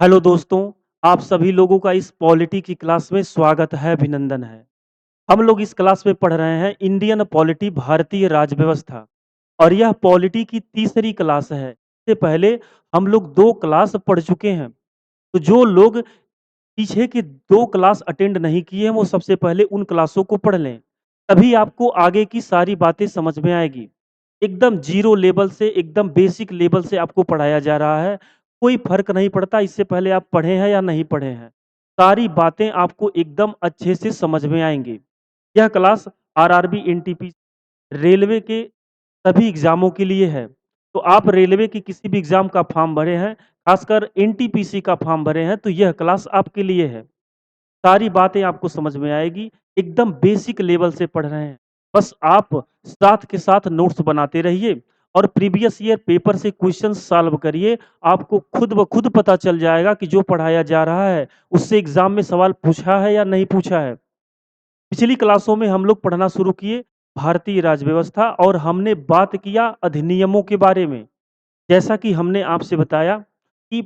Hello दोस्तों, आप सभी लोगों का इस पॉलिटी की क्लास में स्वागत है, अभिनंदन है। हम लोग इस क्लास में पढ़ रहे हैं इंडियन पॉलिटी भारतीय राज्य व्यवस्था और यह पॉलिटी की तीसरी क्लास है। इससे पहले हम लोग 2 क्लास पढ़ चुके हैं। तो जो लोग पीछे की 2 क्लास अटेंड नहीं किए हैं, वो सबसे पहले उन क्लासों को पढ़ लें। तभी आपको आगे की सारी बातें समझ में आएगी। एकदम ज़ीरो लेवल से, एकदम बेसिक लेवल से आपको पढ़ाया जा रहा है। कोई फ़र्क नहीं पड़ता इससे पहले आप पढ़े हैं या नहीं पढ़े हैं। सारी बातें आपको एकदम अच्छे से समझ में आएँगी। यह क्लास आरआरबी, एनटीपीसी, रेलवे के सभी एग्ज़ामों के लिए है। तो आप रेलवे की किसी भी एग्ज़ाम का फॉर्म भरे हैं, खासकर एनटीपीसी का फॉर्म भरे हैं, तो यह क्लास आपके लिए है। सारी बातें आपको समझ में आएगी, एकदम बेसिक लेवल से पढ़ रहे हैं। बस आप साथ के साथ नोट्स बनाते रहिए और प्रीवियस ईयर पेपर से क्वेश्चन सॉल्व करिए। आपको खुद ब खुद पता चल जाएगा कि जो पढ़ाया जा रहा है, उससे एग्ज़ाम में सवाल पूछा है या नहीं पूछा है। पिछली क्लासों में हम लोग पढ़ना शुरू किए भारतीय राज्य व्यवस्था और हमने बात किया अधिनियमों के बारे में। जैसा कि हमने आपसे बताया कि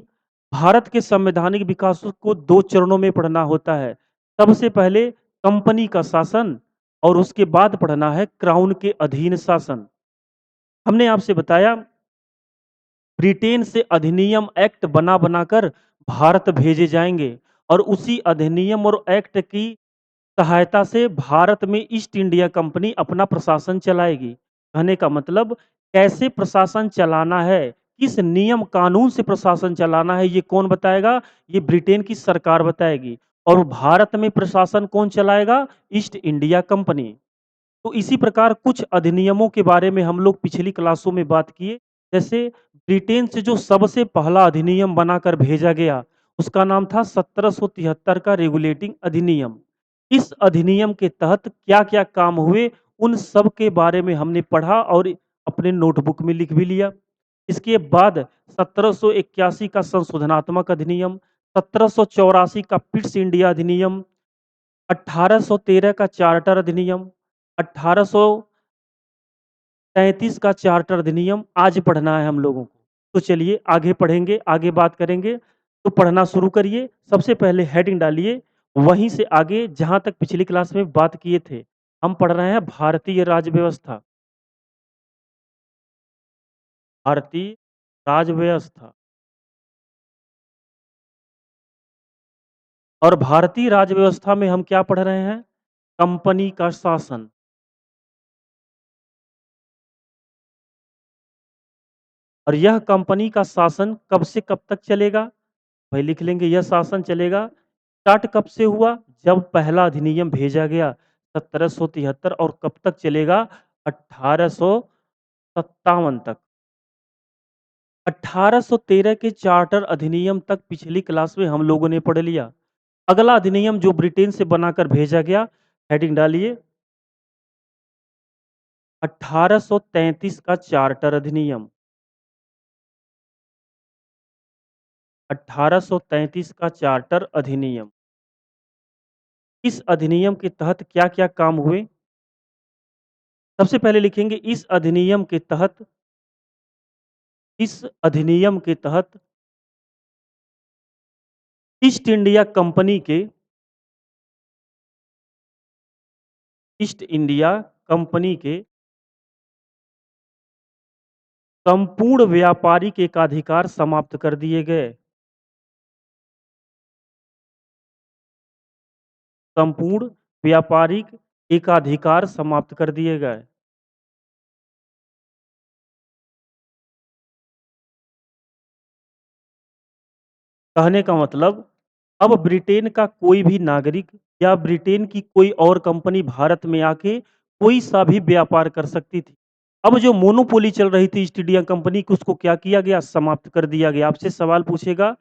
भारत के संवैधानिक विकास को 2 चरणों में पढ़ना होता है। सबसे पहले कंपनी का शासन और उसके बाद पढ़ना है क्राउन के अधीन शासन। हमने आपसे बताया ब्रिटेन से अधिनियम एक्ट बना-बनाकर भारत भेजे जाएँगे और उसी अधिनियम और एक्ट की सहायता से भारत में ईस्ट इंडिया कंपनी अपना प्रशासन चलाएगी। कहने का मतलब कैसे प्रशासन चलाना है, किस नियम कानून से प्रशासन चलाना है, ये कौन बताएगा? ये ब्रिटेन की सरकार बताएगी और भारत में प्रशासन कौन चलाएगा? East India company. तो इसी प्रकार कुछ अधिनियमों के बारे में हम लोग पिछली क्लासों में बात किए। जैसे ब्रिटेन से जो सबसे पहला अधिनियम बनाकर भेजा गया, उसका नाम था 1773 का रेगुलेटिंग अधिनियम। इस अधिनियम के तहत क्या-क्या काम हुए, उन सब के बारे में हमने पढ़ा और अपने नोटबुक में लिख भी लिया। इसके बाद 1781 का संशोधनात्मक अधिनियम, 1784 का पिट्स इंडिया अधिनियम, 1813 का चार्टर अधिनियम, 1833 का चार्टर अधिनियम आज पढ़ना है हम लोगों को। तो चलिए आगे पढ़ेंगे, आगे बात करेंगे। तो पढ़ना शुरू करिए। सबसे पहले हेडिंग डालिए, वहीं से आगे जहाँ तक पिछली क्लास में बात किए थे। हम पढ़ रहे हैं भारतीय राज्य व्यवस्था, भारतीय राज्य व्यवस्था और भारतीय राज्य व्यवस्था में हम क्या पढ़ रहे हैं? कंपनी का शासन और यह कंपनी का शासन कब से कब तक चलेगा? भाई लिख लेंगे यह शासन चलेगा स्टार्ट कब से हुआ? जब पहला अधिनियम भेजा गया 1773 और कब तक चलेगा? 1857 तक। 1813 के चार्टर अधिनियम तक पिछली क्लास में हम लोगों ने पढ़ लिया। अगला अधिनियम जो ब्रिटेन से बनाकर भेजा गया, हेडिंग डालिए 1833 का चार्टर अधिनियम। 1833 का चार्टर अधिनियम। इस अधिनियम के तहत क्या-क्या काम हुए? सबसे पहले लिखेंगे इस अधिनियम के तहत ईस्ट इंडिया कंपनी के ईस्ट इंडिया कंपनी के संपूर्ण व्यापारिक एकाधिकार समाप्त कर दिए गए। संपूर्ण व्यापारिक एकाधिकार समाप्त कर दिए गए। कहने का मतलब अब ब्रिटेन का कोई भी नागरिक या ब्रिटेन की कोई और कंपनी भारत में आके कोई सा भी व्यापार कर सकती थी। अब जो मोनोपोली चल रही थी ईस्ट इंडिया कंपनी की उसको क्या किया गया? समाप्त कर दिया गया। आपसे सवाल पूछेगा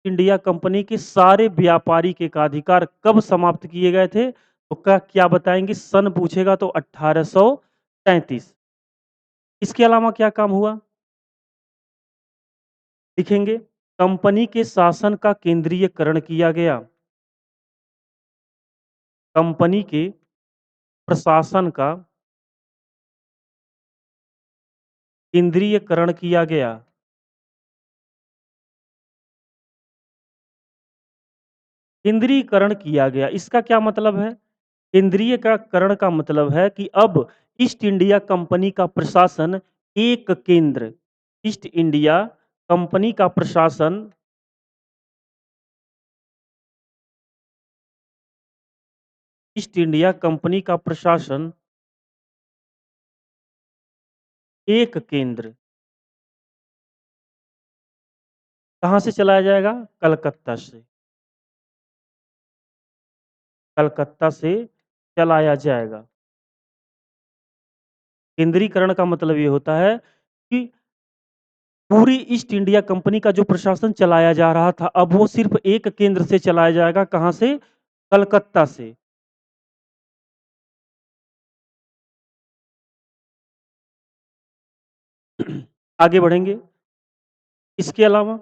इंडिया कंपनी के सारे व्यापारिक एकाधिकार कब समाप्त किए गए थे? तो क्या बताएँगे? सन पूछेगा तो 1833। इसके अलावा क्या काम हुआ? लिखेंगे कंपनी के शासन का केंद्रीयकरण किया गया। कंपनी के प्रशासन का केंद्रीयकरण किया गया। केंद्रीकरण किया गया। इसका क्या मतलब है? केंद्रीय का करण का मतलब है कि अब ईस्ट इंडिया कंपनी का प्रशासन एक केंद्र ईस्ट इंडिया कंपनी का प्रशासन ईस्ट इंडिया कंपनी का प्रशासन एक केंद्र कहाँ से चलाया जाएगा? कलकत्ता से। कलकत्ता से चलाया जाएगा। केंद्रीकरण का मतलब ये होता है कि पूरी ईस्ट इंडिया कंपनी का जो प्रशासन चलाया जा रहा था, अब वो सिर्फ एक केंद्र से चलाया जाएगा। कहाँ से? कलकत्ता से। आगे बढ़ेंगे। इसके अलावा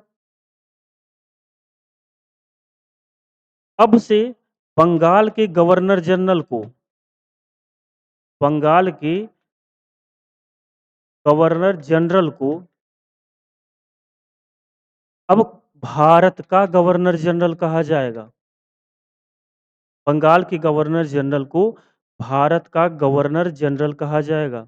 अब से बंगाल के गवर्नर जनरल को बंगाल के गवर्नर जनरल को अब भारत का गवर्नर जनरल कहा जाएगा। बंगाल के गवर्नर जनरल को भारत का गवर्नर जनरल कहा जाएगा।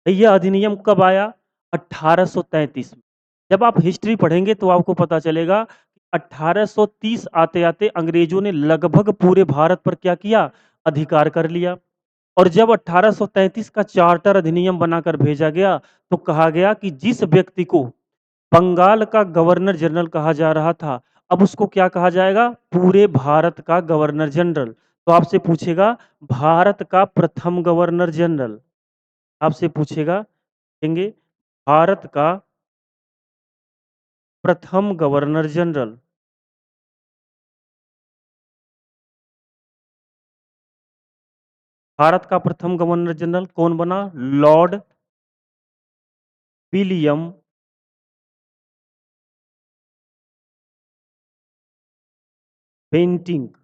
यह अधिनियम कब आया? 1833 में। जब आप हिस्ट्री पढ़ेंगे तो आपको पता चलेगा कि 1830 आते-आते अंग्रेजों ने लगभग पूरे भारत पर क्या किया? अधिकार कर लिया। और जब 1833 का चार्टर अधिनियम बनाकर भेजा गया, तो कहा गया कि जिस व्यक्ति को बंगाल का गवर्नर जनरल कहा जा रहा था, अब उसको क्या कहा जाएगा? पूरे भारत का गवर्नर जनरल। तो आपसे पूछेगा भारत का प्रथम गवर्नर जनरल, आपसे पूछेगा देंगे भारत का प्रथम गवर्नर जनरल। भारत का प्रथम गवर्नर जनरल कौन बना? Lord William Bentinck.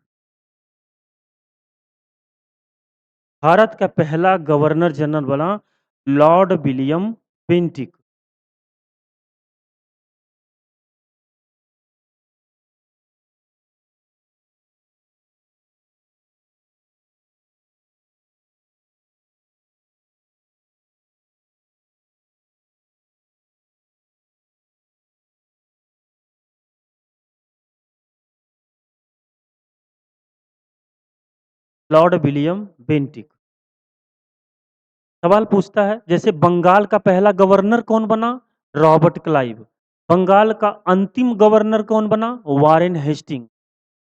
भारत का पहला गवर्नर जनरल बना Lord William Bentinck. Lord William Bentinck. सवाल पूछता है जैसे बंगाल का पहला गवर्नर कौन बना? Robert Clive. बंगाल का अंतिम गवर्नर कौन बना? Warren Hasting.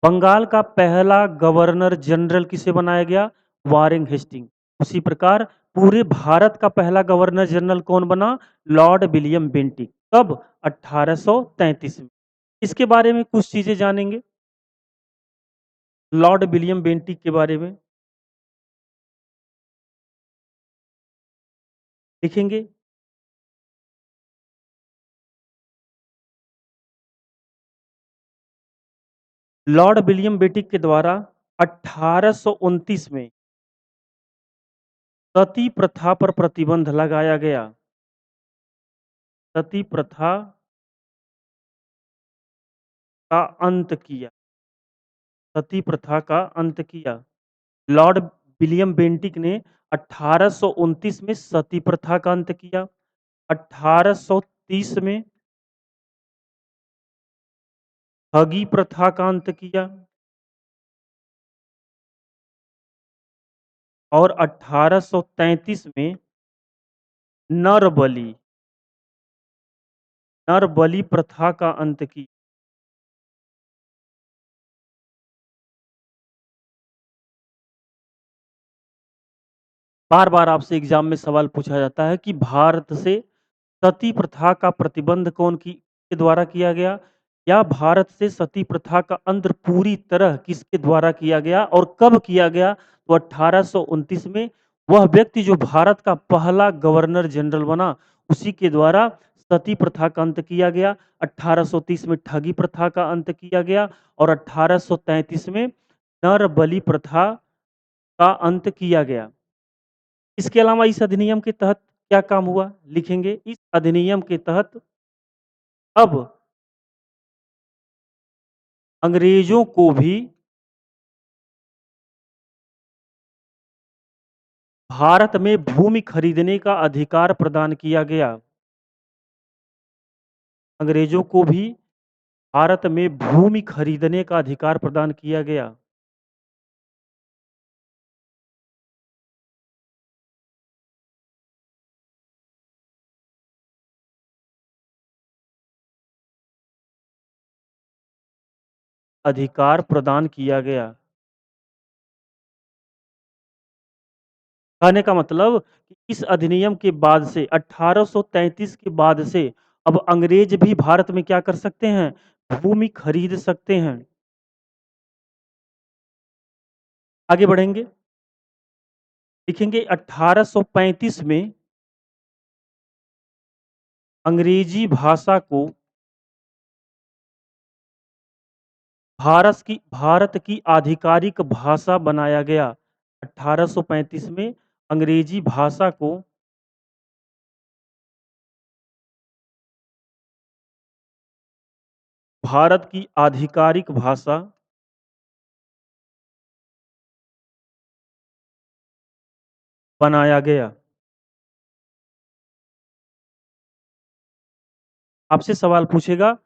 बंगाल का पहला गवर्नर जनरल किसे बनाया गया? Warren Hastings. उसी प्रकार पूरे भारत का पहला गवर्नर जनरल कौन बना? Lord William Bentinck. कब? 1833 में। इसके बारे में कुछ चीजें जानेंगे। लॉर्ड विलियम बेंटिक के बारे में लिखेंगे। लॉर्ड विलियम बेंटिक के द्वारा 1829 में सती प्रथा पर प्रतिबंध लगाया गया। सती प्रथा का अंत किया। सती प्रथा का अंत किया। लॉर्ड विलियम बेंटिक ने 1829 में सती प्रथा का अंत किया। 1830 में ठगी प्रथा का अंत किया और 1833 में नरबली नरबली प्रथा का अंत किया। बार बार आपसे एग्जाम में सवाल पूछा जाता है कि भारत से सती प्रथा का प्रतिबंध कौन की के द्वारा किया गया, या भारत से सती प्रथा का अंत पूरी तरह किसके द्वारा किया गया और कब किया गया? तो 1829 में वह व्यक्ति जो भारत का पहला गवर्नर जनरल बना, उसी के द्वारा सती प्रथा का अंत किया गया। 1830 में ठगी प्रथा का अंत किया गया और 1833 में नर बलि प्रथा का अंत किया गया। इसके अलावा इस अधिनियम के तहत क्या काम हुआ? लिखेंगे इस अधिनियम के तहत अब अंग्रेजों को भी भारत में भूमि खरीदने का अधिकार प्रदान किया गया। अंग्रेजों को भी भारत में भूमि खरीदने का अधिकार प्रदान किया गया। अधिकार प्रदान किया गया। कहने का मतलब कि इस अधिनियम के बाद से 1833 के बाद से अब अंग्रेज भी भारत में क्या कर सकते हैं? भूमि खरीद सकते हैं। आगे बढ़ेंगे, लिखेंगे 1835 में अंग्रेजी भाषा को भारत की आधिकारिक भाषा बनाया गया। 1835 में अंग्रेजी भाषा को भारत की आधिकारिक भाषा बनाया गया। आपसे सवाल पूछेगा,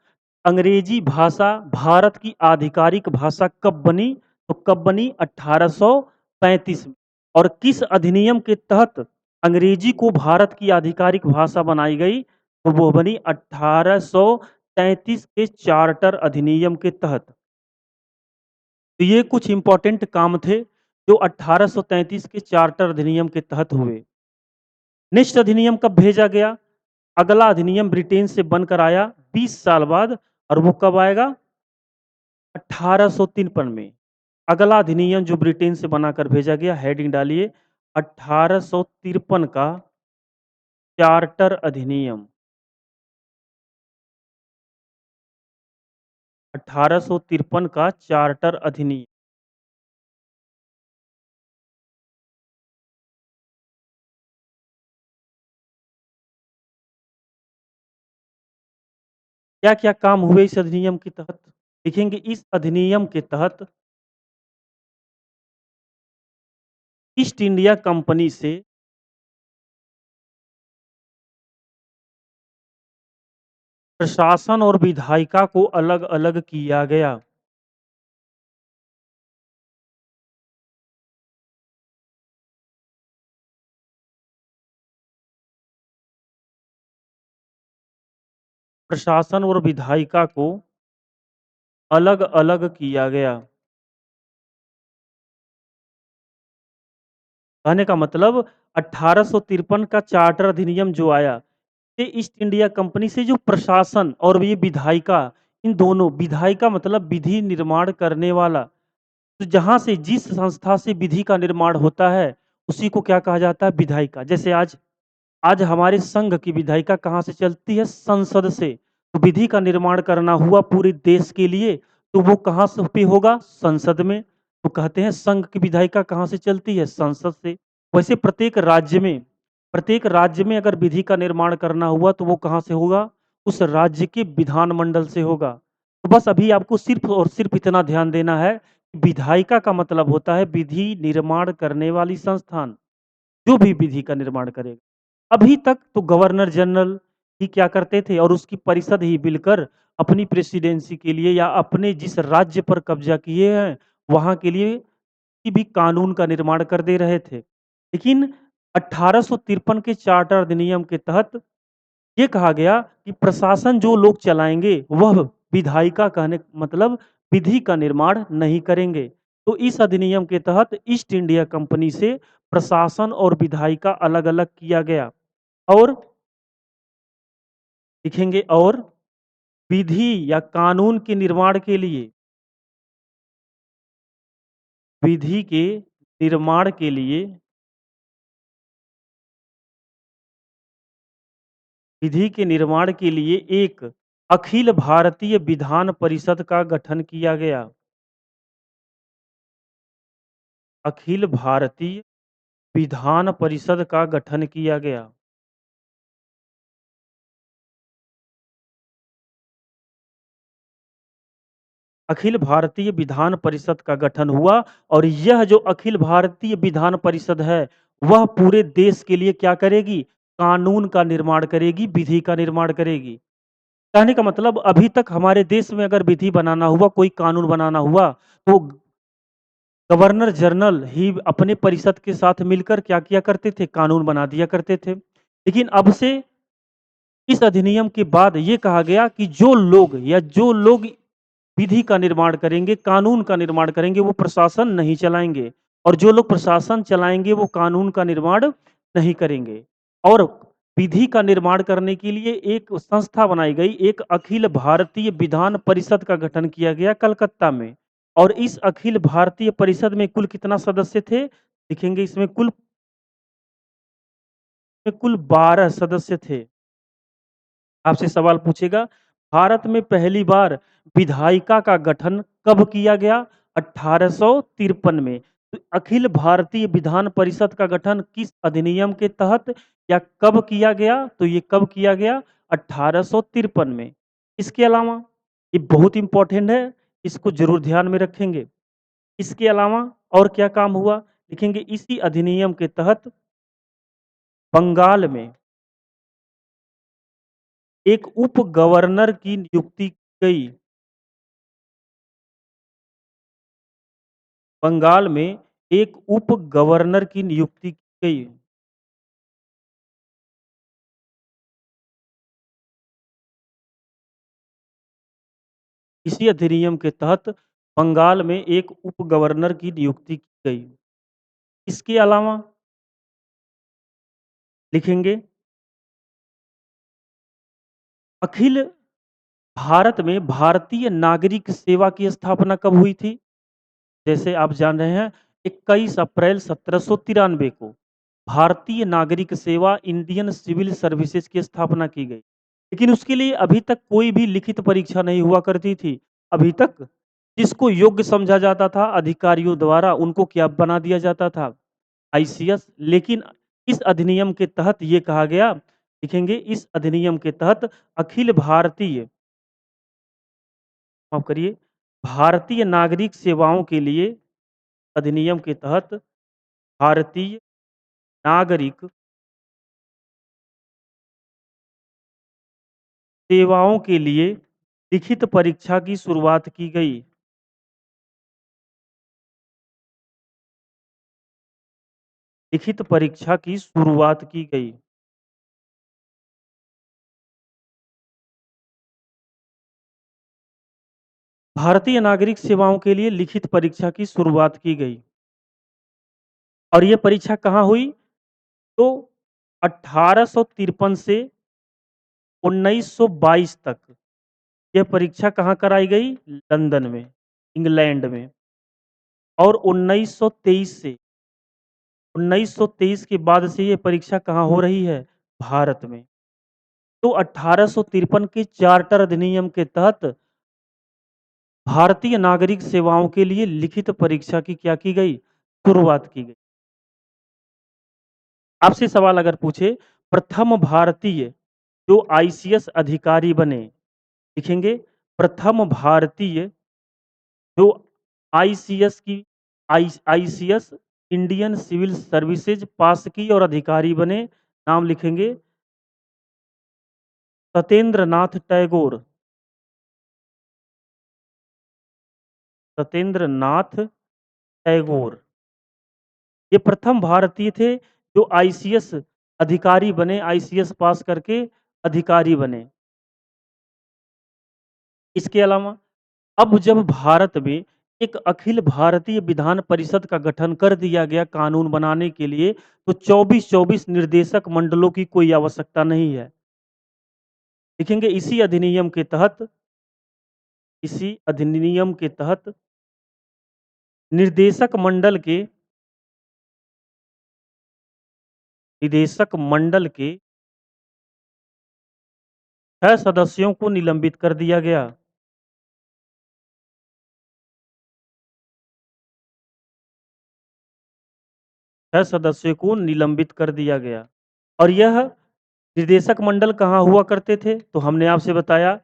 अंग्रेजी भाषा भारत की आधिकारिक भाषा कब बनी? तो कब बनी? 1835 में। और किस अधिनियम के तहत अंग्रेजी को भारत की आधिकारिक भाषा बनाई गई? तो वो बनी 1833 के चार्टर अधिनियम के तहत। तो ये कुछ इंपॉर्टेंट काम थे जो 1833 के चार्टर अधिनियम के तहत हुए। नेक्स्ट अधिनियम कब भेजा गया? अगला अधिनियम ब्रिटेन से बनकर आया 20 साल बाद, और वो कब आएगा? 1853 में। अगला अधिनियम जो ब्रिटेन से बनाकर भेजा गया, हेडिंग डालिए 1853 का चार्टर अधिनियम। 1853 का चार्टर अधिनियम। क्या-क्या काम हुए इस अधिनियम के तहत? लिखेंगे इस अधिनियम के तहत ईस्ट इंडिया कंपनी से प्रशासन और विधायिका को अलग-अलग किया गया। प्रशासन और विधायिका को अलग-अलग किया गया। कहने का मतलब 1853 का चार्टर अधिनियम जो आया, ये ईस्ट इंडिया कंपनी से जो प्रशासन और ये विधायिका, इन दोनों, विधायिका मतलब विधि निर्माण करने वाला, तो जहाँ से जिस संस्था से विधि का निर्माण होता है, उसी को क्या कहा जाता है? विधायिका। जैसे आज आज हमारे संघ की विधायिका कहाँ से चलती है? संसद से। तो विधि का निर्माण करना हुआ पूरे देश के लिए, तो वो कहाँ से पे होगा? संसद में। तो कहते हैं संघ की विधायिका कहाँ से चलती है? संसद से। वैसे प्रत्येक राज्य में अगर विधि का निर्माण करना हुआ तो वो कहाँ से होगा? उस राज्य के विधानमंडल से होगा। तो बस अभी आपको सिर्फ और सिर्फ इतना ध्यान देना है, विधायिका का मतलब होता है विधि निर्माण करने वाली संस्थान, जो भी विधि का निर्माण करेगा। अभी तक तो गवर्नर जनरल ही क्या करते थे और उसकी परिषद ही मिलकर अपनी प्रेसिडेंसी के लिए या अपने जिस राज्य पर कब्जा किए हैं, वहाँ के लिए किसी भी कानून का निर्माण कर दे रहे थे। लेकिन 1853 के चार्टर अधिनियम के तहत ये कहा गया कि प्रशासन जो लोग चलाएँगे, वह विधायिका, कहने मतलब विधि का निर्माण नहीं करेंगे। तो इस अधिनियम के तहत ईस्ट इंडिया कंपनी से प्रशासन और विधायिका अलग-अलग किया गया। और लिखेंगे और विधि या कानून के निर्माण के लिए विधि के निर्माण के लिए विधि के निर्माण के लिए एक अखिल भारतीय विधान परिषद का गठन किया गया। अखिल भारतीय विधान परिषद का गठन किया गया। अखिल भारतीय विधान परिषद का गठन हुआ और यह जो अखिल भारतीय विधान परिषद है, वह पूरे देश के लिए क्या करेगी? कानून का निर्माण करेगी, विधि का निर्माण करेगी। कहने का मतलब अभी तक हमारे देश में अगर विधि बनाना हुआ, कोई कानून बनाना हुआ, तो गवर्नर जनरल ही अपने परिषद के साथ मिलकर क्या किया करते थे? कानून बना दिया करते थे। लेकिन अब से इस अधिनियम के बाद ये कहा गया कि जो लोग विधि का निर्माण करेंगे, कानून का निर्माण करेंगे, वो प्रशासन नहीं चलाएँगे और जो लोग प्रशासन चलाएँगे, वो कानून का निर्माण नहीं करेंगे। और विधि का निर्माण करने के लिए एक संस्था बनाई गई, एक अखिल भारतीय विधान परिषद का गठन किया गया कलकत्ता में। और इस अखिल भारतीय परिषद में कुल कितना सदस्य थे? लिखेंगे इसमें कुल 12 सदस्य थे। आपसे सवाल पूछेगा, भारत में पहली बार विधायिका का गठन कब किया गया? 1853 में। तो अखिल भारतीय विधान परिषद का गठन किस अधिनियम के तहत या कब किया गया? तो ये कब किया गया? 1853 में। इसके अलावा ये बहुत इंपॉर्टेंट है, इसको ज़रूर ध्यान में रखेंगे। इसके अलावा और क्या काम हुआ? लिखेंगे इसी अधिनियम के तहत बंगाल में एक उप गवर्नर की नियुक्ति की गई। बंगाल में एक उप गवर्नर की नियुक्ति की गई। इसी अधिनियम के तहत बंगाल में एक उप गवर्नर की नियुक्ति की गई। इसके अलावा लिखेंगे अखिल भारत में भारतीय नागरिक सेवा की स्थापना कब हुई थी? जैसे आप जान रहे हैं 21 अप्रैल 1793 को भारतीय नागरिक सेवा इंडियन सिविल सर्विसेज की स्थापना की गई। लेकिन उसके लिए अभी तक कोई भी लिखित परीक्षा नहीं हुआ करती थी। अभी तक जिसको योग्य समझा जाता था अधिकारियों द्वारा उनको क्या बना दिया जाता था? आईसीएस। लेकिन इस अधिनियम के तहत ये कहा गया, लिखेंगे इस अधिनियम के तहत अखिल भारतीय, माफ करिए, भारतीय नागरिक सेवाओं के लिए अधिनियम के तहत भारतीय नागरिक सेवाओं के लिए लिखित परीक्षा की शुरुआत की गई। लिखित परीक्षा की शुरुआत की गई। भारतीय नागरिक सेवाओं के लिए लिखित परीक्षा की शुरुआत की गई। और ये परीक्षा कहाँ हुई? तो 1853 से 1922 तक यह परीक्षा कहाँ कराई गई? लंदन में, इंग्लैंड में। और 1923 के बाद से ये परीक्षा कहाँ हो रही है? भारत में। तो 1853 के चार्टर अधिनियम के तहत भारतीय नागरिक सेवाओं के लिए लिखित परीक्षा की क्या की गई? शुरुआत की गई। आपसे सवाल अगर पूछे, प्रथम भारतीय जो आईसीएस अधिकारी बने, लिखेंगे प्रथम भारतीय जो आईसीएस की आईसीएस इंडियन सिविल सर्विसेज पास की और अधिकारी बने, नाम लिखेंगे सत्येंद्र नाथ टैगोर। सत्येंद्र नाथ टैगोर ये प्रथम भारतीय थे जो आईसीएस अधिकारी बने, आईसीएस पास करके अधिकारी बने। इसके अलावा अब जब भारत में एक अखिल भारतीय विधान परिषद का गठन कर दिया गया कानून बनाने के लिए, तो 24-24 निर्देशक मंडलों की कोई आवश्यकता नहीं है। लिखेंगे इसी अधिनियम के तहत निर्देशक मंडल के निदेशक मंडल के 6 सदस्यों को निलंबित कर दिया गया। 6 सदस्यों को निलंबित कर दिया गया। और यह निदेशक मंडल कहाँ हुआ करते थे? तो हमने आपसे बताया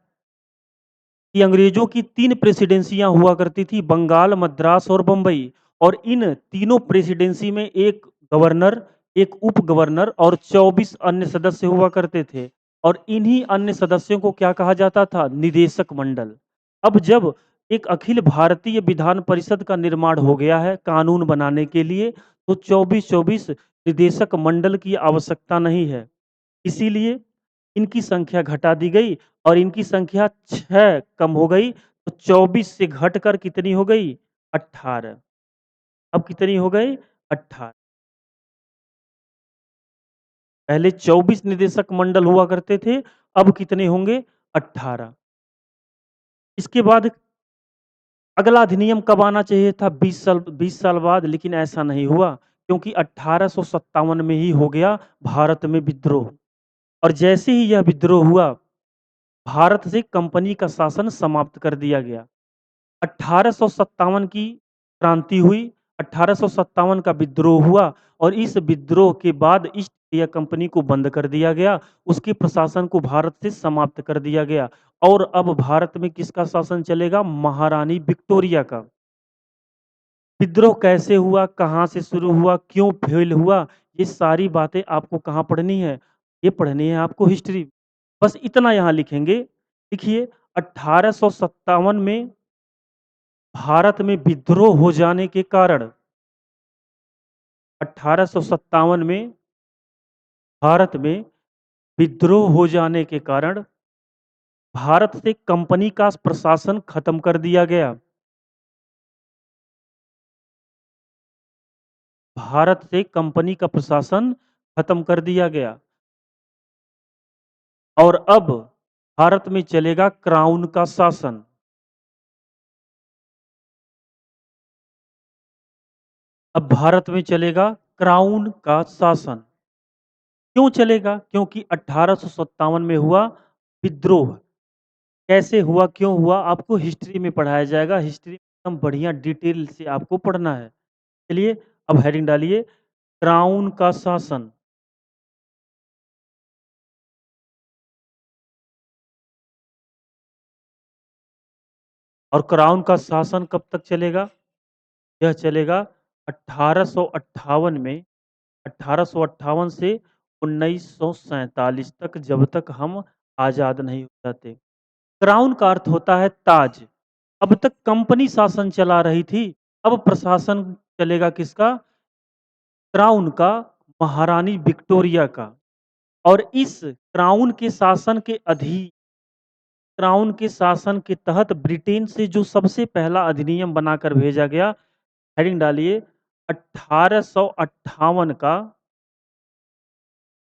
कि अंग्रेज़ों की 3 प्रेसिडेंसियाँ हुआ करती थी, बंगाल, मद्रास और बम्बई और इन तीनों प्रेसिडेंसी में 1 गवर्नर, 1 उप गवर्नर और 24 अन्य सदस्य हुआ करते थे और इन्हीं अन्य सदस्यों को क्या कहा जाता था? निदेशक मंडल। अब जब एक अखिल भारतीय विधान परिषद का निर्माण हो गया है कानून बनाने के लिए, तो 24-24 निदेशक मंडल की आवश्यकता नहीं है। इसीलिए इनकी संख्या घटा दी गई और इनकी संख्या 6 कम हो गई, तो 24 से घटकर कितनी हो गई? 18। अब कितनी हो गई? 18। पहले 24 निदेशक मंडल हुआ करते थे, अब कितने होंगे? 18। इसके बाद अगला अधिनियम कब आना चाहिए था? 20 साल बाद, लेकिन ऐसा नहीं हुआ क्योंकि 1857 में ही हो गया भारत में विद्रोह और जैसे ही यह विद्रोह हुआ, भारत से कंपनी का शासन समाप्त कर दिया गया। 1857 की क्रांति हुई, 1857 का विद्रोह हुआ और इस विद्रोह के बाद ईस्ट इंडिया कंपनी को बंद कर दिया गया, उसके प्रशासन को भारत से समाप्त कर दिया गया और अब भारत में किसका शासन चलेगा? महारानी विक्टोरिया का। विद्रोह कैसे हुआ? कहाँ से शुरू हुआ? क्यों फेल हुआ? ये सारी बातें आपको कहाँ पढ़नी है? ये पढ़नी है आपको हिस्ट्री। बस इतना यहाँ लिखेंगे। देखिए 1857 में भारत में विद्रोह हो जाने के कारण 1857 में भारत में विद्रोह हो जाने के कारण भारत से कंपनी का प्रशासन खत्म कर दिया गया। भारत से कंपनी का प्रशासन खत्म कर दिया गया और अब भारत में चलेगा क्राउन का शासन। अब भारत में चलेगा क्राउन का शासन। क्यों चलेगा? क्योंकि 1857 में हुआ विद्रोह। कैसे हुआ, क्यों हुआ, आपको हिस्ट्री में पढ़ाया जाएगा। हिस्ट्री एकदम बढ़िया डिटेल से आपको पढ़ना है। चलिए अब हेडिंग डालिए, क्राउन का शासन। और क्राउन का शासन कब तक चलेगा? यह चलेगा 1858 में, 1858 से 1947 तक, जब तक हम आज़ाद नहीं हो जाते। क्राउन का अर्थ होता है ताज। अब तक कंपनी शासन चला रही थी, अब प्रशासन चलेगा किसका? क्राउन का, महारानी विक्टोरिया का। और इस क्राउन के शासन के तहत ब्रिटेन से जो सबसे पहला अधिनियम बनाकर भेजा गया, हेडिंग डालिए 1858 का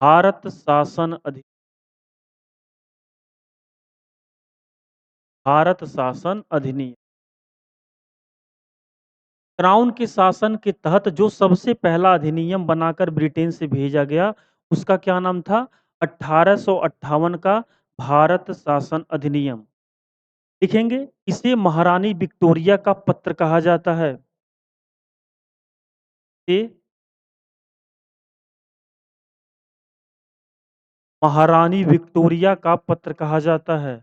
भारत शासन अधि भारत शासन अधिनियम। क्राउन के शासन के तहत जो सबसे पहला अधिनियम बनाकर ब्रिटेन से भेजा गया, उसका क्या नाम था? 1858 का भारत शासन अधिनियम। लिखेंगे, इसे महारानी विक्टोरिया का पत्र कहा जाता है। ये महारानी विक्टोरिया का पत्र कहा जाता है।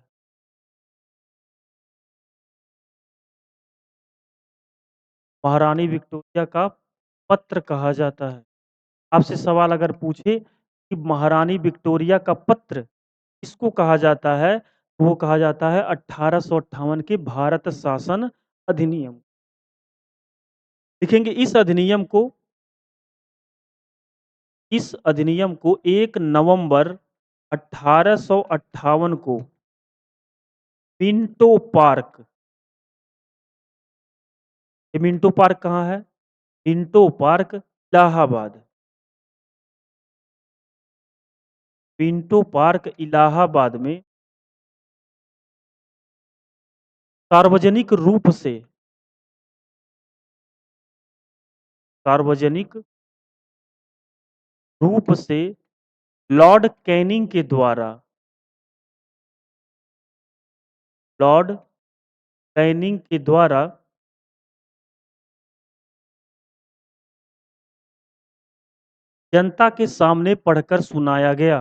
महारानी विक्टोरिया का पत्र कहा जाता है। आपसे सवाल अगर पूछे कि महारानी विक्टोरिया का पत्र किसको कहा जाता है, तो वो कहा जाता है 1858 के भारत शासन अधिनियम। लिखेंगे, इस अधिनियम को 1 नवंबर 1858 को मिंटो पार्क, ये मिंटो पार्क कहाँ है? Minto park Allahabad. Minto park Allahabad में सार्वजनिक रूप से सार्वजनिक रूप से लॉर्ड कैनिंग के द्वारा लॉर्ड कैनिंग के द्वारा जनता के सामने पढ़कर सुनाया गया।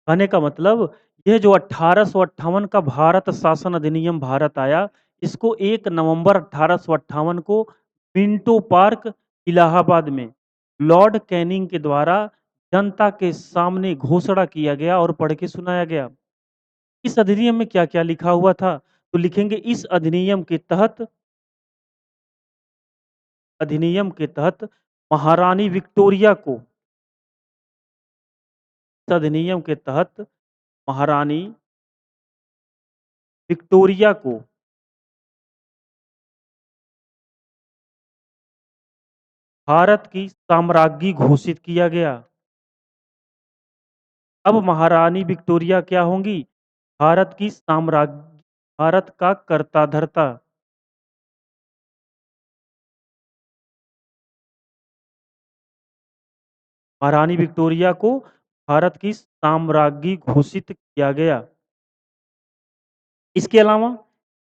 कहने का मतलब यह जो 1858 का भारत शासन अधिनियम भारत आया, इसको 1 नवंबर 1858 को मिंटो पार्क, इलाहाबाद में लॉर्ड कैनिंग के द्वारा जनता के सामने घोषणा किया गया और पढ़ के सुनाया गया। इस अधिनियम में क्या-क्या लिखा हुआ था? तो लिखेंगे इस अधिनियम के तहत महारानी विक्टोरिया को इस अधिनियम के तहत महारानी विक्टोरिया को भारत की साम्राज्ञी घोषित किया गया। अब महारानी विक्टोरिया क्या होंगी? भारत की साम्राज्ञी भारत का कर्ता-धर्ता। महारानी विक्टोरिया को भारत की साम्राज्ञी घोषित किया गया। इसके अलावा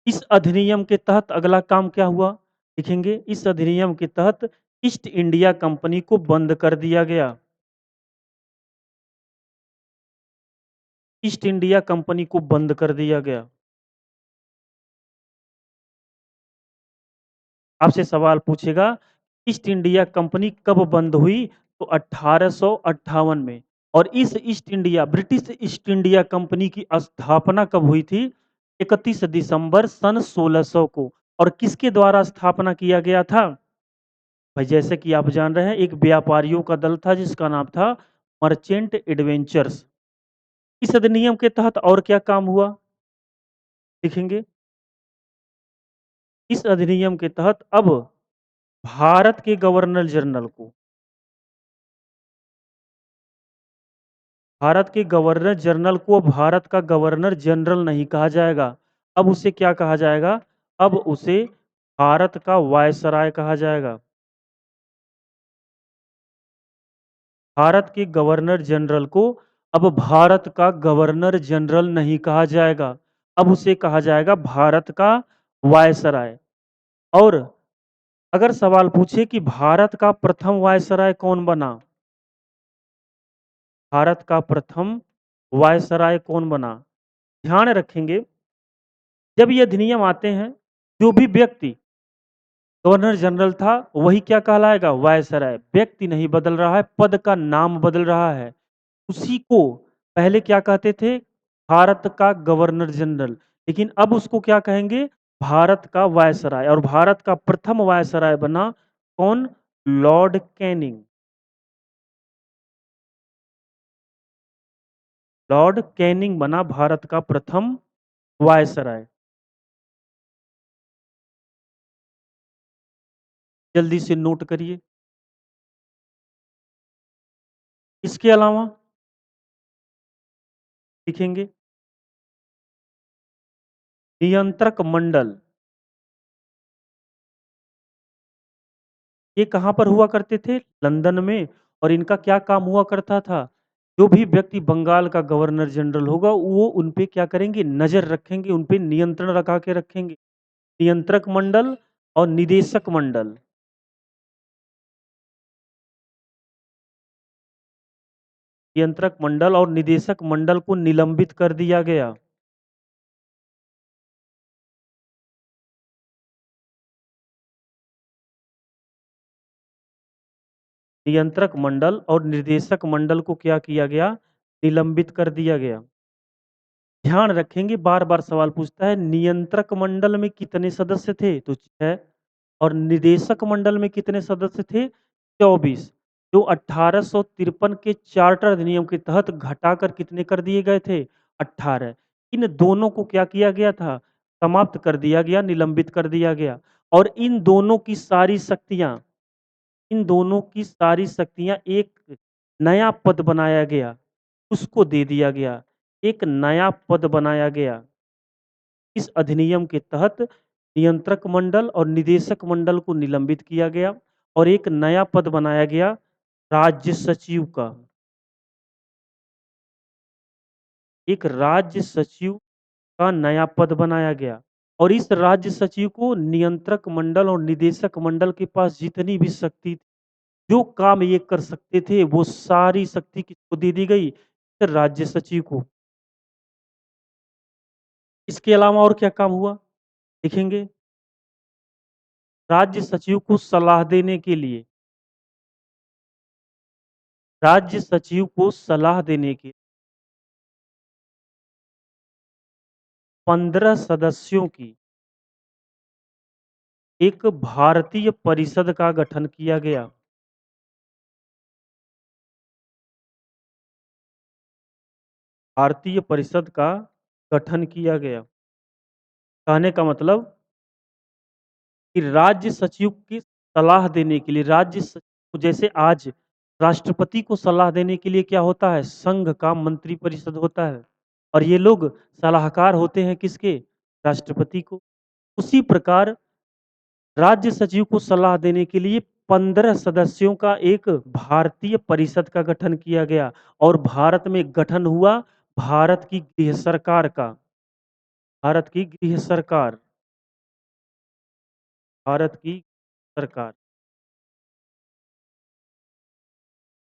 इस अधिनियम के तहत अगला काम क्या हुआ? लिखेंगे इस अधिनियम के तहत ईस्ट इंडिया कंपनी को बंद कर दिया गया। ईस्ट इंडिया कंपनी को बंद कर दिया गया। आपसे सवाल पूछेगा, ईस्ट इंडिया कंपनी कब बंद हुई? तो 1858 में। और इस east India British east India company की स्थापना कब हुई थी? 31 दिसंबर सन 1600 को। और किसके द्वारा स्थापना किया गया था? भाई जैसे कि आप जान रहे हैं, एक व्यापारियों का दल था जिसका नाम था मर्चेंट एडवेंचर्स। इस अधिनियम के तहत और क्या काम हुआ? लिखेंगे इस अधिनियम के तहत अब भारत के गवर्नर जनरल को भारत के गवर्नर जनरल को भारत का गवर्नर जनरल नहीं कहा जाएगा। अब उसे क्या कहा जाएगा? अब उसे भारत का वायसराय कहा जाएगा। भारत के गवर्नर जनरल को अब भारत का गवर्नर जनरल नहीं कहा जाएगा। अब उसे कहा जाएगा भारत का वायसराय। और अगर सवाल पूछे कि भारत का प्रथम वायसराय कौन बना? भारत का प्रथम वायसराय कौन बना? ध्यान रखेंगे, जब ये अधिनियम आते हैं, जो भी व्यक्ति गवर्नर जनरल था, वही क्या कहलाएगा? वायसराय। व्यक्ति नहीं बदल रहा है, पद का नाम बदल रहा है। उसी को पहले क्या कहते थे? भारत का गवर्नर जनरल। लेकिन अब उसको क्या कहेंगे? भारत का वायसराय। और भारत का प्रथम वायसराय बना कौन? Lord Canning. लॉर्ड कैनिंग बना भारत का प्रथम वायसराय। जल्दी से नोट करिए। इसके अलावा लिखेंगे नियंत्रक मंडल। ये कहाँ पर हुआ करते थे? लंदन में। और इनका क्या काम हुआ करता था? जो भी व्यक्ति बंगाल का गवर्नर जनरल होगा, वो उन पे क्या करेंगे? नज़र रखेंगे, उन पे नियंत्रण लगा के रखेंगे। नियंत्रक मंडल और निदेशक मंडल। नियंत्रक मंडल और निदेशक मंडल को निलंबित कर दिया गया। नियंत्रक मंडल और निर्देशक मंडल को क्या किया गया? निलंबित कर दिया गया। ध्यान रखेंगे, बार-बार सवाल पूछता है, नियंत्रक मंडल में कितने सदस्य थे? तो 6। और निदेशक मंडल में कितने सदस्य थे? 24। जो 1853 के चार्टर अधिनियम के तहत घटाकर कितने कर दिए गए थे? 18। इन दोनों को क्या किया गया था? समाप्त कर दिया गया, निलंबित कर दिया गया। और इन दोनों की सारी शक्तियाँ एक नया पद बनाया गया, उसको दे दिया गया। एक नया पद बनाया गया। इस अधिनियम के तहत नियंत्रक मंडल और निदेशक मंडल को निलंबित किया गया और एक नया पद बनाया गया, राज्य सचिव का। एक राज्य सचिव का नया पद बनाया गया। और इस राज्य सचिव को नियंत्रक मंडल और निदेशक मंडल के पास जितनी भी शक्ति थी, जो काम ये कर सकते थे, वो सारी शक्ति किसको दे दी गई? राज्य सचिव को। इसके अलावा और क्या काम हुआ? देखेंगे, राज्य सचिव को सलाह देने के लिए, राज्य सचिव को सलाह देने के 15 सदस्यों की एक भारतीय परिषद का गठन किया गया। भारतीय परिषद का गठन किया गया। कहने का मतलब कि राज्य सचिव की सलाह देने के लिए, राज्य सचिव जैसे आज राष्ट्रपति को सलाह देने के लिए क्या होता है? संघ का मंत्रिपरिषद होता है और ये लोग सलाहकार होते हैं किसके? राष्ट्रपति को। उसी प्रकार राज्य सचिव को सलाह देने के लिए 15 सदस्यों का एक भारतीय परिषद का गठन किया गया और भारत में गठन हुआ भारत की गृह सरकार का। भारत की गृह सरकार, भारत की सरकार।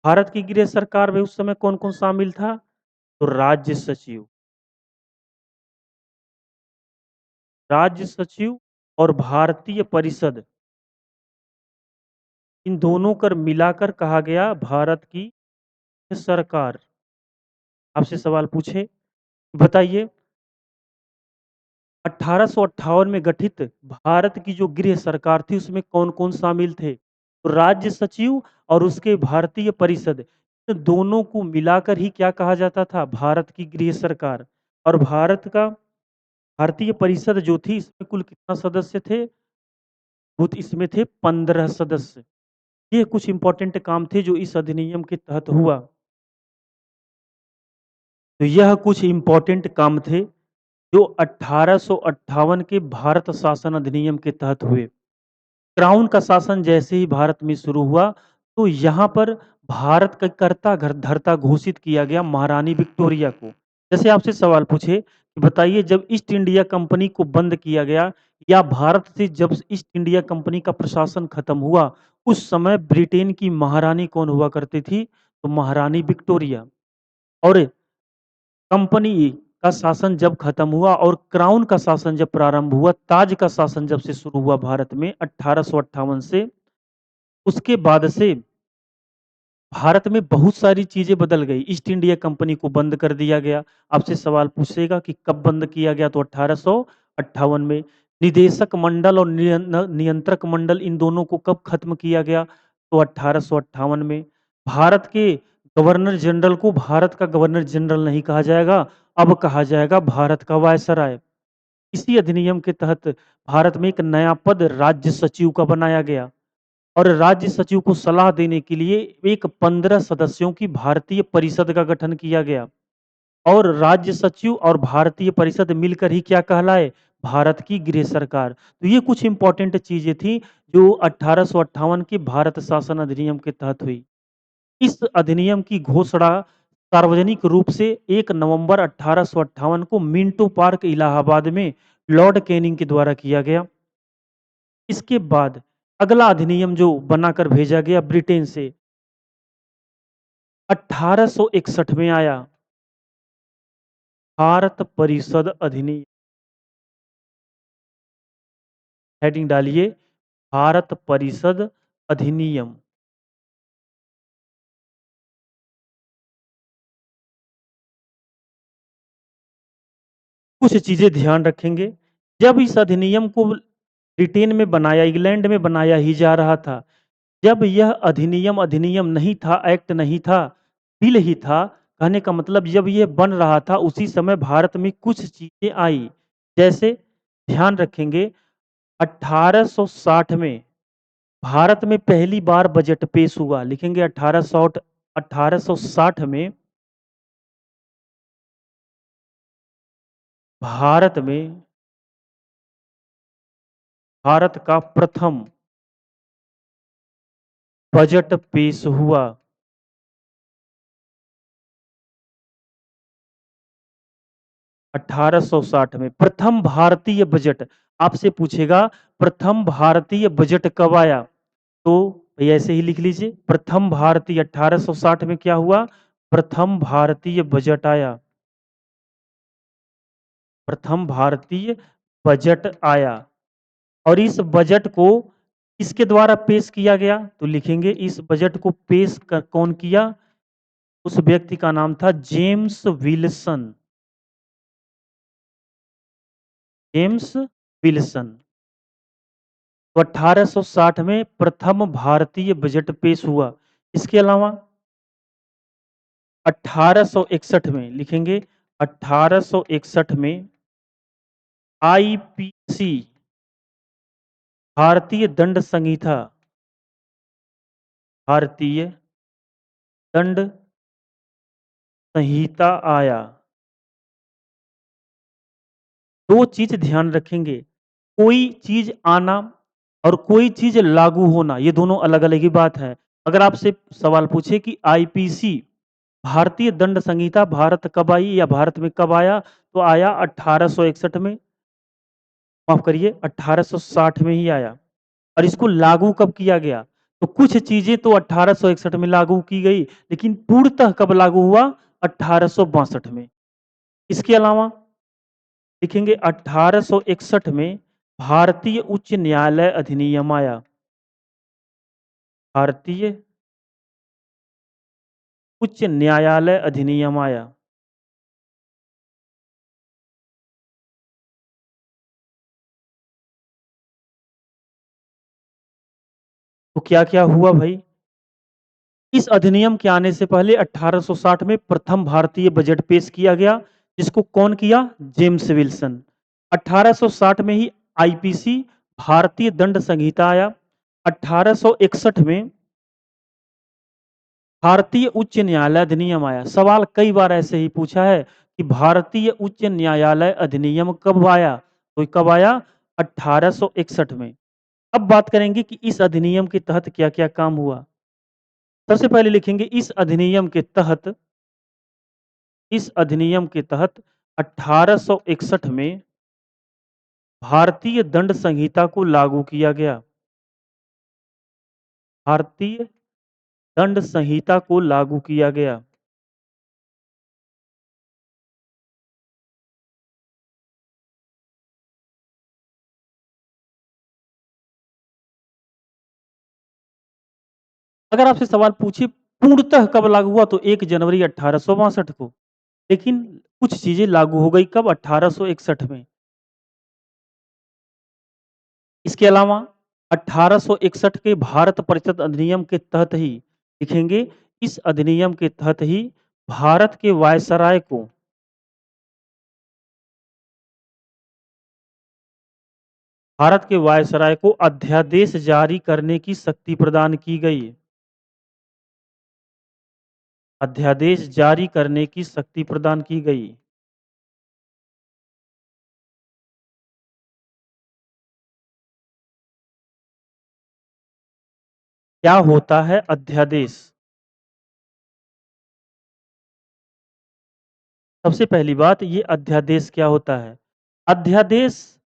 भारत की गृह सरकार में उस समय कौन-कौन शामिल था? तो राज्य सचिव और भारतीय परिषद, इन दोनों कर मिलाकर कहा गया भारत की सरकार। आपसे सवाल पूछे, बताइए 1858 में गठित भारत की जो गृह सरकार थी उसमें कौन-कौन शामिल थे? तो राज्य सचिव और उसके भारतीय परिषद, इन दोनों को मिलाकर ही क्या कहा जाता था? भारत की गृह सरकार। और भारत का भारतीय परिषद जो थी इसमें कुल कितना सदस्य थे? खुद इसमें थे 15 सदस्य। ये कुछ इंपॉर्टेंट काम थे जो इस अधिनियम के तहत हुआ। तो यह कुछ इंपॉर्टेंट काम थे जो 1858 के भारत शासन अधिनियम के तहत हुए। क्राउन का शासन जैसे ही भारत में शुरू हुआ तो यहाँ पर भारत का कर्ता धर्ता घोषित किया गया महारानी विक्टोरिया को। जैसे आपसे सवाल पूछे कि बताइए जब ईस्ट इंडिया कंपनी को बंद किया गया या भारत से जब ईस्ट इंडिया कंपनी का प्रशासन खत्म हुआ, उस समय ब्रिटेन की महारानी कौन हुआ करती थी? तो महारानी विक्टोरिया। और कंपनी का शासन जब खत्म हुआ और क्राउन का शासन जब प्रारंभ हुआ, ताज का शासन जब से शुरू हुआ भारत में 1858 से, उसके बाद से भारत में बहुत सारी चीजें बदल गई। ईस्ट इंडिया कंपनी को बंद कर दिया गया। आपसे सवाल पूछेगा कि कब बंद किया गया? तो 1858 में। निदेशक मंडल और नियंत्रक मंडल इन दोनों को कब खत्म किया गया? तो 1858 में। भारत के गवर्नर जनरल को भारत का गवर्नर जनरल नहीं कहा जाएगा, अब कहा जाएगा भारत का वायसराय। इसी अधिनियम के तहत भारत में एक नया पद राज्य सचिव का बनाया गया और राज्य सचिव को सलाह देने के लिए एक 15 सदस्यों की भारतीय परिषद का गठन किया गया और राज्य सचिव और भारतीय परिषद मिलकर ही क्या कहलाए? भारत की गृह सरकार। तो ये कुछ इंपॉर्टेंट चीजें थी जो 1858 के भारत शासन अधिनियम के तहत हुई। इस अधिनियम की घोषणा सार्वजनिक रूप से 1 नवंबर 1858 को मिंटो पार्क इलाहाबाद में लॉर्ड कैनिंग के द्वारा किया गया। इसके बाद अगला अधिनियम जो बनाकर भेजा गया ब्रिटेन से 1861 में आया, भारत परिषद अधिनियम। हेडिंग डालिए, भारत परिषद अधिनियम। कुछ चीजें ध्यान रखेंगे। जब इस अधिनियम को ब्रिटेन में बनाया, इंग्लैंड में बनाया ही जा रहा था, जब यह अधिनियम अधिनियम नहीं था, एक्ट नहीं था, बिल ही था, कहने का मतलब जब ये बन रहा था उसी समय भारत में कुछ चीजें आई। जैसे ध्यान रखेंगे 1860 में भारत में पहली बार बजट पेश हुआ। लिखेंगे 1860 में भारत में भारत का प्रथम बजट पेश हुआ। 1860 में प्रथम भारतीय बजट। आपसे पूछेगा प्रथम भारतीय बजट कब आया? तो भैया ऐसे ही लिख लीजिए, प्रथम भारतीय 1860 में क्या हुआ? प्रथम भारतीय बजट आया? प्रथम भारतीय बजट आया और इस बजट को किसके द्वारा पेश किया गया? तो लिखेंगे इस बजट को पेश कौन किया? उस व्यक्ति का नाम था जेम्स विल्सन। James Wilson. तो 1860 में प्रथम भारतीय बजट पेश हुआ। इसके अलावा 1861 में लिखेंगे 1861 में आईपीसी भारतीय दंड संहिता भारतीय दंड संहिता आया। दो चीज ध्यान रखेंगे, कोई चीज आना और कोई चीज लागू होना, ये दोनों अलग अलग ही बात है। अगर आपसे सवाल पूछे कि आईपीसी भारतीय दंड संहिता भारत कब आई या भारत में कब आया, तो आया 1861 में, माफ करिए 1860 में ही आया। और इसको लागू कब किया गया? तो कुछ चीजें तो 1861 में लागू की गई, लेकिन पूर्णतः कब लागू हुआ? 1862 में। इसके अलावा लिखेंगे 1861 में भारतीय उच्च न्यायालय अधिनियम आया। भारतीय उच्च न्यायालय अधिनियम आया। तो क्या-क्या हुआ भाई? इस अधिनियम के आने से पहले 1860 में प्रथम भारतीय बजट पेश किया गया, जिसको कौन किया? James Wilson. 1860 में ही आईपीसी भारतीय दंड संहिता आया। 1861 में भारतीय उच्च न्यायालय अधिनियम आया। सवाल कई बार ऐसे ही पूछा है कि भारतीय उच्च न्यायालय अधिनियम कब आया? तो कब आया? 1861 में। अब बात करेंगे कि इस अधिनियम के तहत क्या-क्या काम हुआ। सबसे पहले लिखेंगे इस अधिनियम के तहत 1861 में भारतीय दंड संहिता को लागू किया गया। भारतीय दंड संहिता को लागू किया गया। अगर आपसे सवाल पूछे पूर्णतः कब लागू हुआ, तो 1 जनवरी 1862 को। लेकिन कुछ चीजें लागू हो गई कब? 1861 में। इसके अलावा 1861 के भारत परिषद अधिनियम के तहत ही लिखेंगे, इस अधिनियम के तहत ही भारत के वायसराय को अध्यादेश जारी करने की शक्ति प्रदान की गई। अध्यादेश जारी करने की शक्ति प्रदान की गई। क्या होता है अध्यादेश? सबसे पहली बात, ये अध्यादेश क्या होता है? अध्यादेश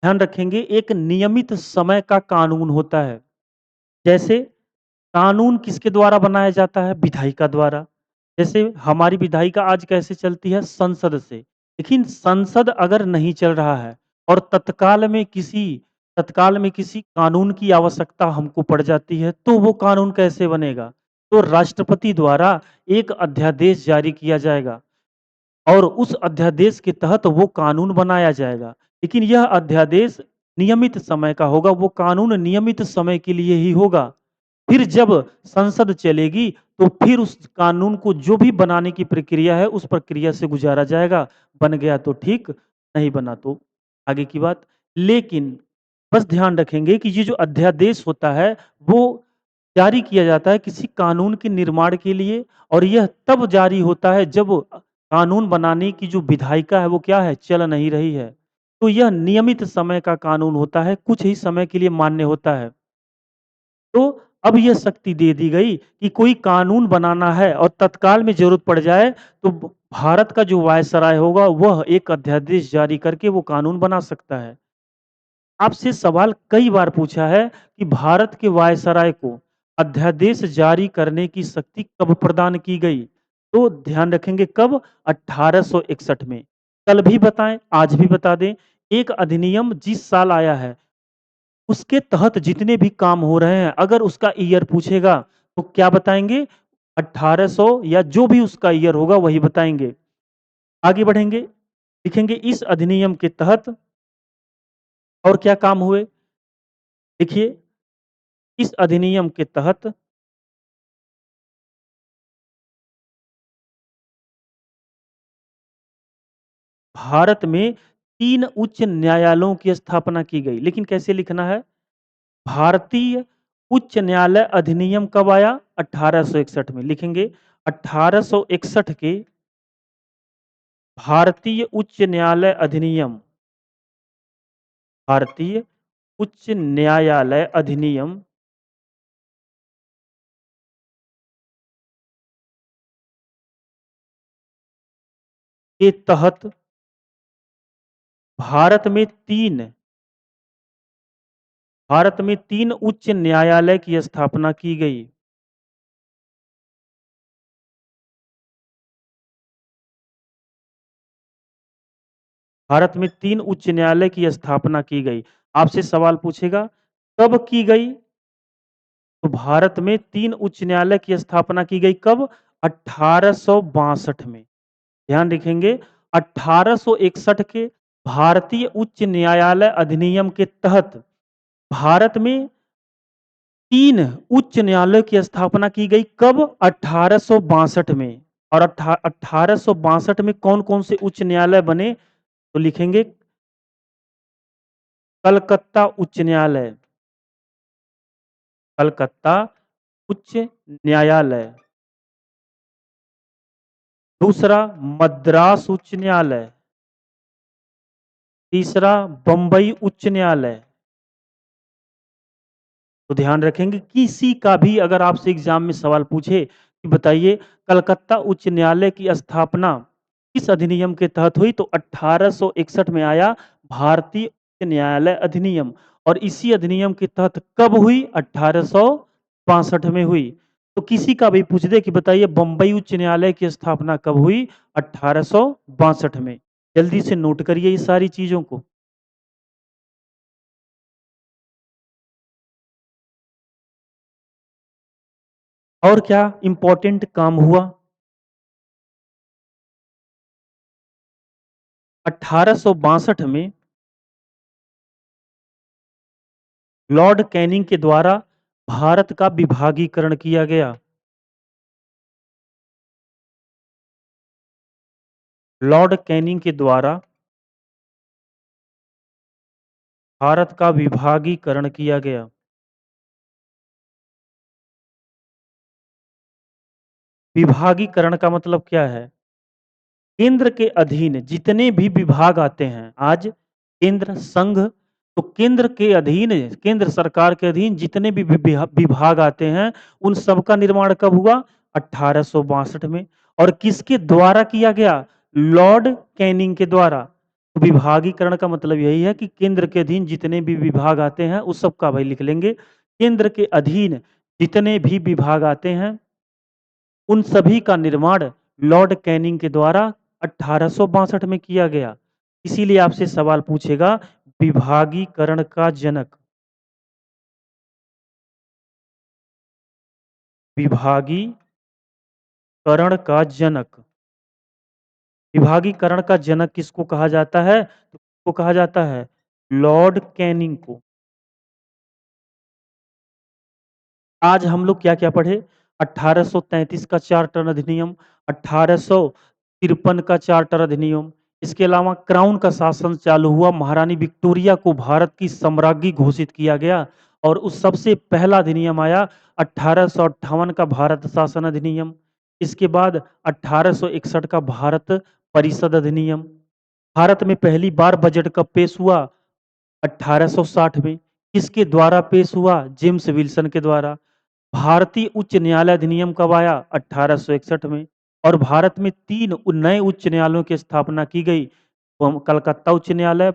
ध्यान रखेंगे एक नियमित समय का कानून होता है। जैसे कानून किसके द्वारा बनाया जाता है? विधायिका द्वारा। जैसे हमारी विधायिका आज कैसे चलती है? संसद से। लेकिन संसद अगर नहीं चल रहा है और तत्काल में किसी कानून की आवश्यकता हमको पड़ जाती है, तो वो कानून कैसे बनेगा? तो राष्ट्रपति द्वारा एक अध्यादेश जारी किया जाएगा और उस अध्यादेश के तहत वो कानून बनाया जाएगा। लेकिन यह अध्यादेश नियमित समय का होगा, वो कानून नियमित समय के लिए ही होगा। फिर जब संसद चलेगी, तो फिर उस कानून को जो भी बनाने की प्रक्रिया है, उस प्रक्रिया से गुजारा जाएगा। बन गया तो ठीक, नहीं बना तो आगे की बात। लेकिन बस ध्यान रखेंगे कि ये जो अध्यादेश होता है, वो जारी किया जाता है किसी कानून के निर्माण के लिए और यह तब जारी होता है जब कानून बनाने की जो विधायिका है वो क्या है? चल नहीं रही है। तो यह नियमित समय का कानून होता है, कुछ ही समय के लिए मान्य होता है। तो अब ये शक्ति दे दी गई कि कोई कानून बनाना है और तत्काल में ज़रूरत पड़ जाए, तो भारत का जो वायसराय होगा वह एक अध्यादेश जारी करके वो कानून बना सकता है। आपसे सवाल कई बार पूछा है कि भारत के वायसराय को अध्यादेश जारी करने की शक्ति कब प्रदान की गई? तो ध्यान रखेंगे कब? 1861 में। कल भी बताएँ, आज भी बता दें, एक अधिनियम जिस साल आया है, उसके तहत जितने भी काम हो रहे हैं, अगर उसका ईयर पूछेगा, तो क्या बताएँगे? 1800 या जो भी उसका ईयर होगा वही बताएँगे। आगे बढ़ेंगे, लिखेंगे इस अधिनियम के तहत और क्या काम हुए? देखिए, इस अधिनियम के तहत भारत में 3 उच्च न्यायालयों की स्थापना की गई। लेकिन कैसे लिखना है? भारतीय उच्च न्यायालय अधिनियम कब आया? 1861 में। लिखेंगे 1861 के भारतीय उच्च न्यायालय अधिनियम, भारतीय उच्च न्यायालय अधिनियम के तहत भारत में 3 उच्च न्यायालय की स्थापना की गई। भारत में 3 उच्च न्यायालय की स्थापना की गई। आपसे सवाल पूछेगा, कब की गई? तो भारत में 3 उच्च न्यायालय की स्थापना की गई कब? 1862 में। ध्यान रखेंगे 1861 के भारतीय उच्च न्यायालय अधिनियम के तहत भारत में 3 उच्च न्यायालय की स्थापना की गई कब? 1862 में। और 1862 में कौन-कौन से उच्च न्यायालय बने? तो लिखेंगे कलकत्ता उच्च न्यायालय, कलकत्ता उच्च न्यायालय। दूसरा मद्रास उच्च न्यायालय, तीसरा बम्बई उच्च न्यायालय। तो ध्यान रखेंगे किसी का भी अगर आपसे एग्जाम में सवाल पूछे कि बताइए कलकत्ता उच्च न्यायालय की स्थापना किस अधिनियम के तहत हुई? तो 1861 में आया भारतीय उच्च न्यायालय अधिनियम। और इसी अधिनियम के तहत कब हुई? 1862 में हुई। तो किसी का भी पूछ दे कि बताइए बम्बई उच्च न्यायालय की स्थापना कब हुई? 1862 में। जल्दी से नोट करिए ये सारी चीजों को। और क्या इंपॉर्टेंट काम हुआ? 1862 में लॉर्ड कैनिंग के द्वारा भारत का विभागीकरण किया गया। लॉर्ड कैनिंग के द्वारा भारत का विभागीकरण किया गया। विभागीकरण का मतलब क्या है? केंद्र के अधीन जितने भी विभाग आते हैं, आज केंद्र संघ, तो केंद्र के अधीन, केंद्र सरकार के अधीन जितने भी विभाग आते हैं, उन सबका निर्माण कब हुआ? 1862 में। और किसके द्वारा किया गया? लॉर्ड कैनिंग के द्वारा। तो विभागीकरण का मतलब यही है कि केंद्र के अधीन जितने भी विभाग आते हैं, उस सबका भाई लिख लेंगे। केंद्र के अधीन जितने भी विभाग आते हैं, उन सभी का निर्माण लॉर्ड कैनिंग के द्वारा 1862 में किया गया। इसीलिए आपसे सवाल पूछेगा विभागीकरण का जनक, विभागीकरण का जनक। विभागीकरण का जनक किसको कहा जाता है? तो किसको कहा जाता है? लॉर्ड कैनिंग को। आज हम लोग क्या-क्या पढ़े? 1833 का चार्टर अधिनियम, 1853 का चार्टर अधिनियम, इसके अलावा क्राउन का शासन चालू हुआ, महारानी विक्टोरिया को भारत की सम्राज्ञी घोषित किया गया और उस सबसे पहला अधिनियम आया 1858 का भारत शासन अधिनियम। इसके बाद 1861 का भारत परिषद अधिनियम। भारत में पहली बार बजट कब पेश हुआ? 1860 में। किसके द्वारा पेश हुआ? जेम्स विल्सन के द्वारा। भारतीय उच्च न्यायालय अधिनियम कब आया? 1861 में। और भारत में 3 नए उच्च न्यायालयों की स्थापना की गई। कलकत्ता उच्च न्यायालय,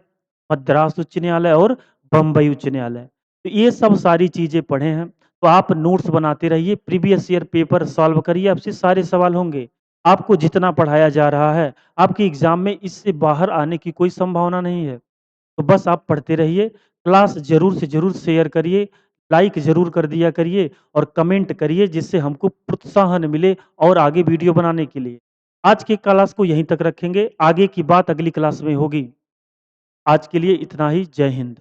मद्रास उच्च न्यायालय और बम्बई उच्च न्यायालय। तो ये सब सारी चीजें पढ़े हैं। तो आप नोट्स बनाते रहिए, प्रीवियस ईयर पेपर सॉल्व करिए, आपसे सारे सवाल होंगे। आपको जितना पढ़ाया जा रहा है, आपके एग्ज़ाम में इससे बाहर आने की कोई संभावना नहीं है। तो बस आप पढ़ते रहिए, क्लास ज़रूर से ज़रूर शेयर करिए, लाइक ज़रूर कर दिया करिए और कमेंट करिए जिससे हमको प्रोत्साहन मिले और आगे वीडियो बनाने के लिए। आज की क्लास को यहीं तक रखेंगे, आगे की बात अगली क्लास में होगी। आज के लिए इतना ही, जय हिंद।